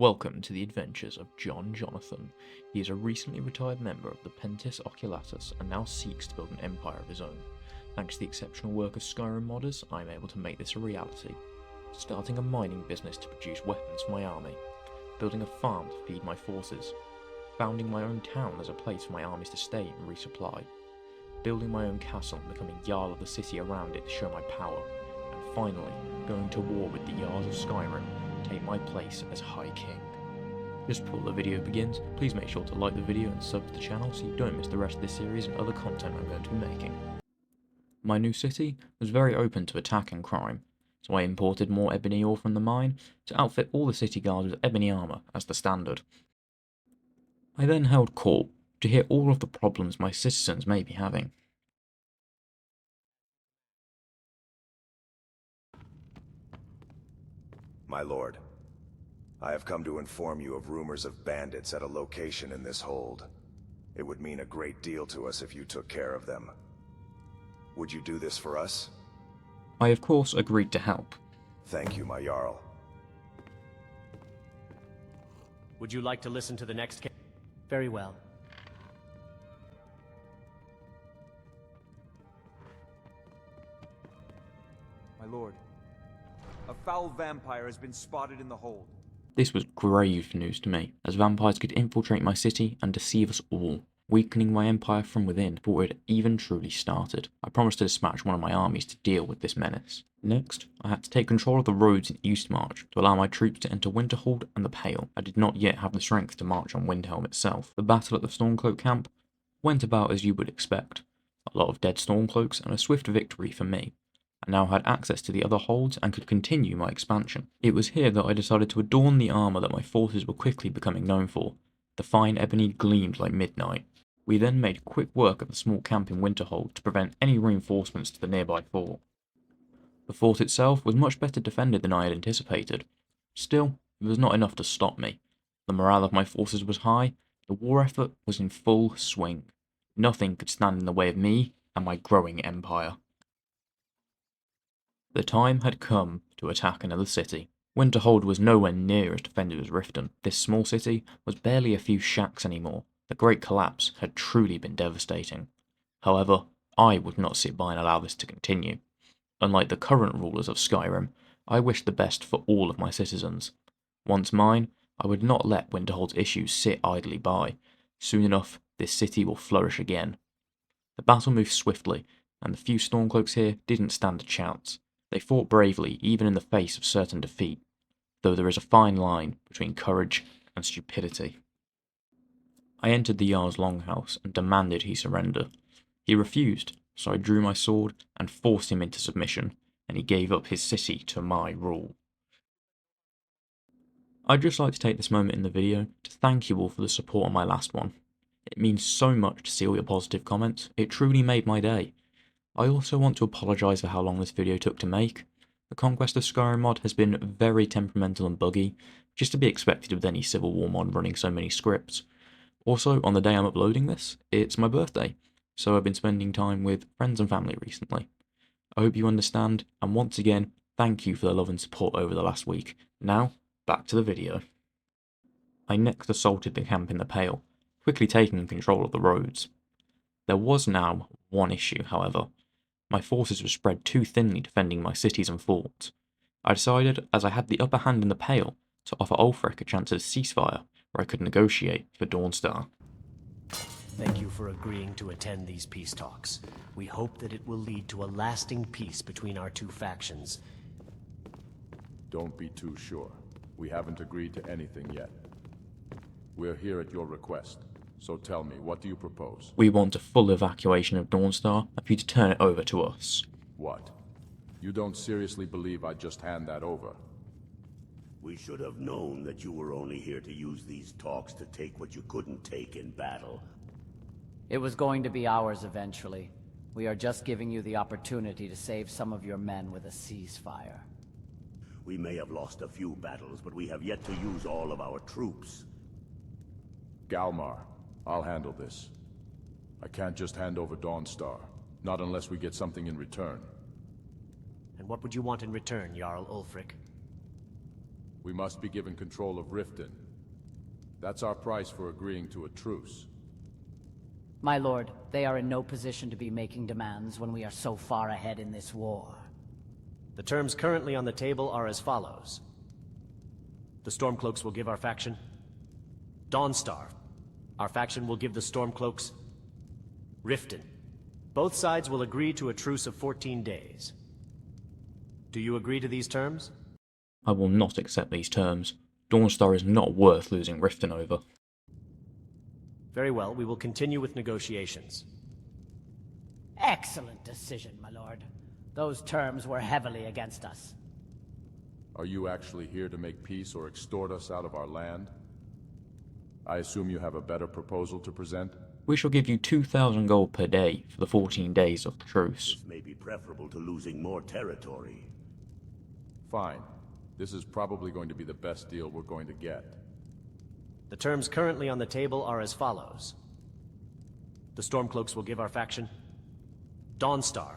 Welcome to the adventures of John Jonathan. He is a recently retired member of the Pentis Oculatus and now seeks to build an empire of his own. Thanks to the exceptional work of Skyrim modders, I am able to make this a reality. Starting a mining business to produce weapons for my army. Building a farm to feed my forces. Founding my own town as a place for my armies to stay and resupply. Building my own castle and becoming Jarl of the city around it to show my power. And finally, going to war with the Jarls of Skyrim to take my place as High King. Just before the video begins, please make sure to like the video and sub to the channel so you don't miss the rest of this series and other content I'm going to be making. My new city was very open to attack and crime, so I imported more ebony ore from the mine to outfit all the city guards with ebony armour as the standard. I then held court to hear all of the problems my citizens may be having. My lord, I have come to inform you of rumors of bandits at a location in this hold. It would mean a great deal to us if you took care of them. Would you do this for us? I of course agreed to help. Thank you, my Jarl. Would you like to listen to the next case? Very well. My lord, a foul vampire has been spotted in the hold. This was grave news to me, as vampires could infiltrate my city and deceive us all, weakening my empire from within before it had even truly started. I promised to dispatch one of my armies to deal with this menace. Next, I had to take control of the roads in Eastmarch to allow my troops to enter Winterhold and the Pale. I did not yet have the strength to march on Windhelm itself. The battle at the Stormcloak camp went about as you would expect. A lot of dead Stormcloaks and a swift victory for me. I now had access to the other holds and could continue my expansion. It was here that I decided to adorn the armour that my forces were quickly becoming known for. The fine ebony gleamed like midnight. We then made quick work of the small camp in Winterhold to prevent any reinforcements to the nearby fort. The fort itself was much better defended than I had anticipated. Still, it was not enough to stop me. The morale of my forces was high, the war effort was in full swing. Nothing could stand in the way of me and my growing empire. The time had come to attack another city. Winterhold was nowhere near as defended as Riften. This small city was barely a few shacks anymore. The Great Collapse had truly been devastating. However, I would not sit by and allow this to continue. Unlike the current rulers of Skyrim, I wished the best for all of my citizens. Once mine, I would not let Winterhold's issues sit idly by. Soon enough, this city will flourish again. The battle moved swiftly, and the few Stormcloaks here didn't stand a chance. They fought bravely even in the face of certain defeat, though there is a fine line between courage and stupidity. I entered the Jarl's longhouse and demanded he surrender. He refused, so I drew my sword and forced him into submission, and he gave up his city to my rule. I'd just like to take this moment in the video to thank you all for the support on my last one. It means so much to see all your positive comments. It truly made my day. I also want to apologise for how long this video took to make. The Conquest of Skyrim mod has been very temperamental and buggy, just to be expected with any Civil War mod running so many scripts. Also, on the day I'm uploading this, it's my birthday, so I've been spending time with friends and family recently. I hope you understand, and once again, thank you for the love and support over the last week. Now, back to the video. I next assaulted the camp in the Pale, quickly taking control of the roads. There was now one issue, however. My forces were spread too thinly defending my cities and forts. I decided, as I had the upper hand in the Pale, to offer Ulfric a chance at a ceasefire, where I could negotiate for Dawnstar. Thank you for agreeing to attend these peace talks. We hope that it will lead to a lasting peace between our two factions. Don't be too sure. We haven't agreed to anything yet. We're here at your request. So tell me, what do you propose? We want a full evacuation of Dawnstar, and for you to turn it over to us. What? You don't seriously believe I'd just hand that over? We should have known that you were only here to use these talks to take what you couldn't take in battle. It was going to be ours eventually. We are just giving you the opportunity to save some of your men with a ceasefire. We may have lost a few battles, but we have yet to use all of our troops. Galmar, I'll handle this. I can't just hand over Dawnstar, not unless we get something in return. And what would you want in return, Jarl Ulfric? We must be given control of Riften. That's our price for agreeing to a truce. My lord, they are in no position to be making demands when we are so far ahead in this war. The terms currently on the table are as follows. The Stormcloaks will give our faction Dawnstar. Our faction will give the Stormcloaks Riften. Both sides will agree to a truce of 14 days. Do you agree to these terms? I will not accept these terms. Dawnstar is not worth losing Riften over. Very well, we will continue with negotiations. Excellent decision, my lord. Those terms were heavily against us. Are you actually here to make peace or extort us out of our land? I assume you have a better proposal to present? We shall give you 2,000 gold per day for the 14 days of the truce. This may be preferable to losing more territory. Fine. This is probably going to be the best deal we're going to get. The terms currently on the table are as follows. The Stormcloaks will give our faction Dawnstar.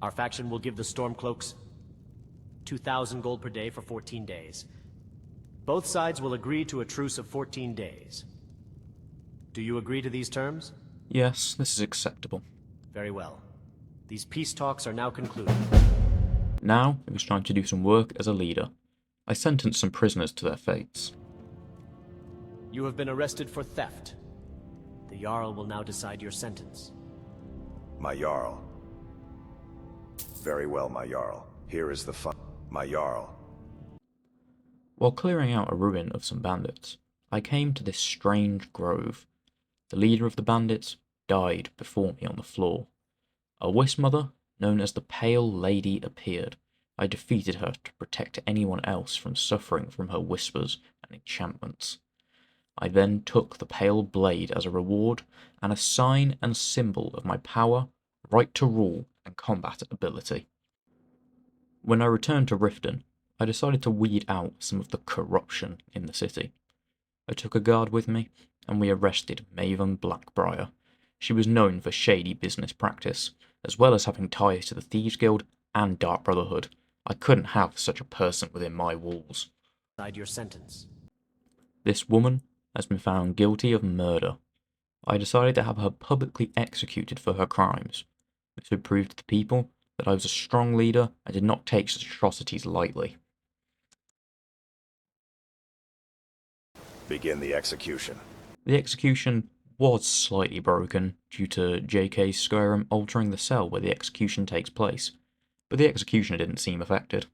Our faction will give the Stormcloaks 2,000 gold per day for 14 days. Both sides will agree to a truce of 14 days. Do you agree to these terms? Yes, this is acceptable. Very well. These peace talks are now concluded. Now, it was time to do some work as a leader. I sentenced some prisoners to their fates. You have been arrested for theft. The Jarl will now decide your sentence. My Jarl. Very well, my Jarl. Here is the my Jarl. While clearing out a ruin of some bandits, I came to this strange grove. The leader of the bandits died before me on the floor. A Wisp Mother, known as the Pale Lady, appeared. I defeated her to protect anyone else from suffering from her whispers and enchantments. I then took the Pale Blade as a reward and a sign and symbol of my power, right to rule, and combat ability. When I returned to Riften, I decided to weed out some of the corruption in the city. I took a guard with me, and we arrested Maven Blackbriar. She was known for shady business practice, as well as having ties to the Thieves Guild and Dark Brotherhood. I couldn't have such a person within my walls. Decide your sentence. This woman has been found guilty of murder. I decided to have her publicly executed for her crimes. This would prove to the people that I was a strong leader and did not take such atrocities lightly. Begin the execution. The execution was slightly broken due to JK's Skyrim altering the cell where the execution takes place, but the executioner didn't seem affected.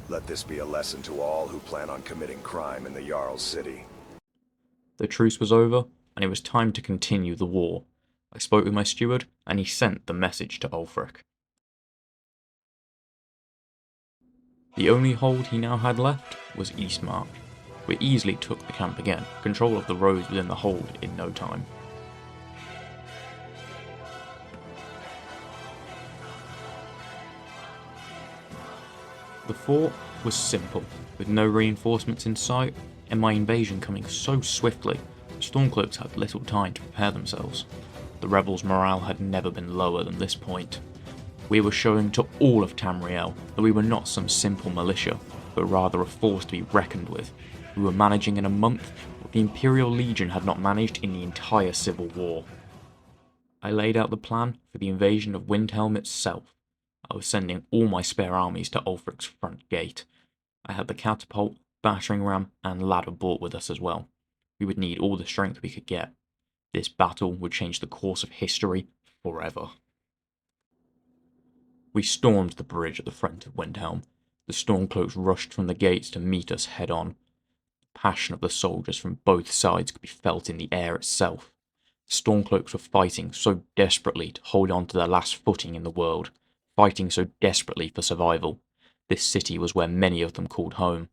Let this be a lesson to all who plan on committing crime in the Jarl's city. The truce was over, and it was time to continue the war. I spoke with my steward, and he sent the message to Ulfric. The only hold he now had left was Eastmarch. We easily took the camp again, control of the roads within the hold in no time. The fort was simple, with no reinforcements in sight, and my invasion coming so swiftly, the Stormcloaks had little time to prepare themselves. The rebels' morale had never been lower than this point. We were showing to all of Tamriel that we were not some simple militia, but rather a force to be reckoned with. We were managing in a month what the Imperial Legion had not managed in the entire Civil War. I laid out the plan for the invasion of Windhelm itself. I was sending all my spare armies to Ulfric's front gate. I had the catapult, battering ram, and ladder brought with us as well. We would need all the strength we could get. This battle would change the course of history forever. We stormed the bridge at the front of Windhelm. The Stormcloaks rushed from the gates to meet us head-on. The passion of the soldiers from both sides could be felt in the air itself. The Stormcloaks were fighting so desperately to hold on to their last footing in the world, fighting so desperately for survival. This city was where many of them called home.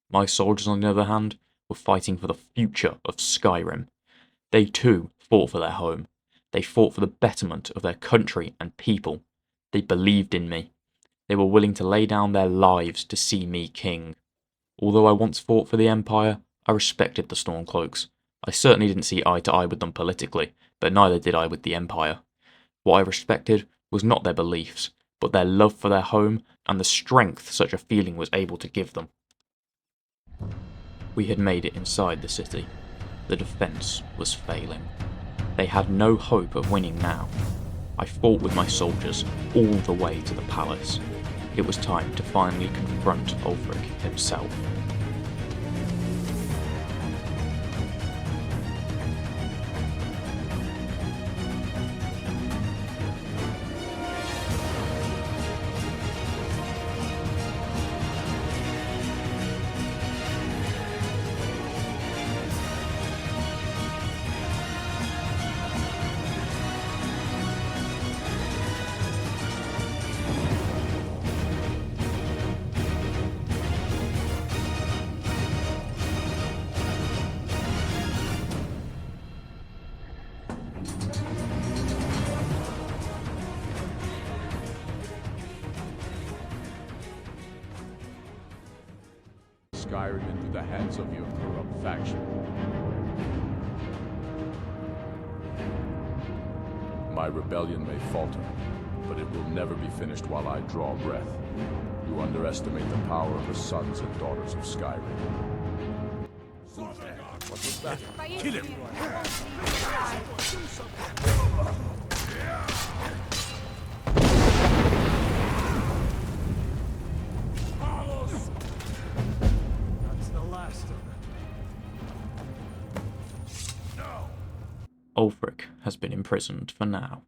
My soldiers, on the other hand, were fighting for the future of Skyrim. They too fought for their home. They fought for the betterment of their country and people. They believed in me. They were willing to lay down their lives to see me king. Although I once fought for the Empire, I respected the Stormcloaks. I certainly didn't see eye to eye with them politically, but neither did I with the Empire. What I respected was not their beliefs, but their love for their home and the strength such a feeling was able to give them. We had made it inside the city. The defense was failing. They had no hope of winning now. I fought with my soldiers all the way to the palace. It was time to finally confront Ulfric himself. Skyrim into the hands of your corrupt faction. My rebellion may falter, but it will never be finished while I draw breath. You underestimate the power of the sons and daughters of Skyrim. What was that? Kill him! Ulfric has been imprisoned for now.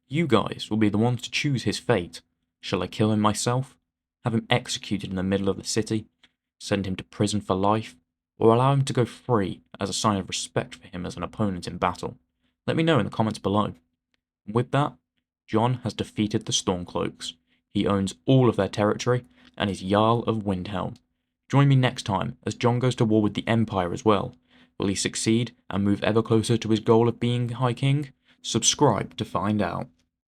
You guys will be the ones to choose his fate. Shall I kill him myself? Have him executed in the middle of the city? Send him to prison for life? Or allow him to go free as a sign of respect for him as an opponent in battle? Let me know in the comments below. With that, Jon has defeated the Stormcloaks. He owns all of their territory and is Jarl of Windhelm. Join me next time as Jon goes to war with the Empire as well. Will he succeed and move ever closer to his goal of being High King? Subscribe to find out.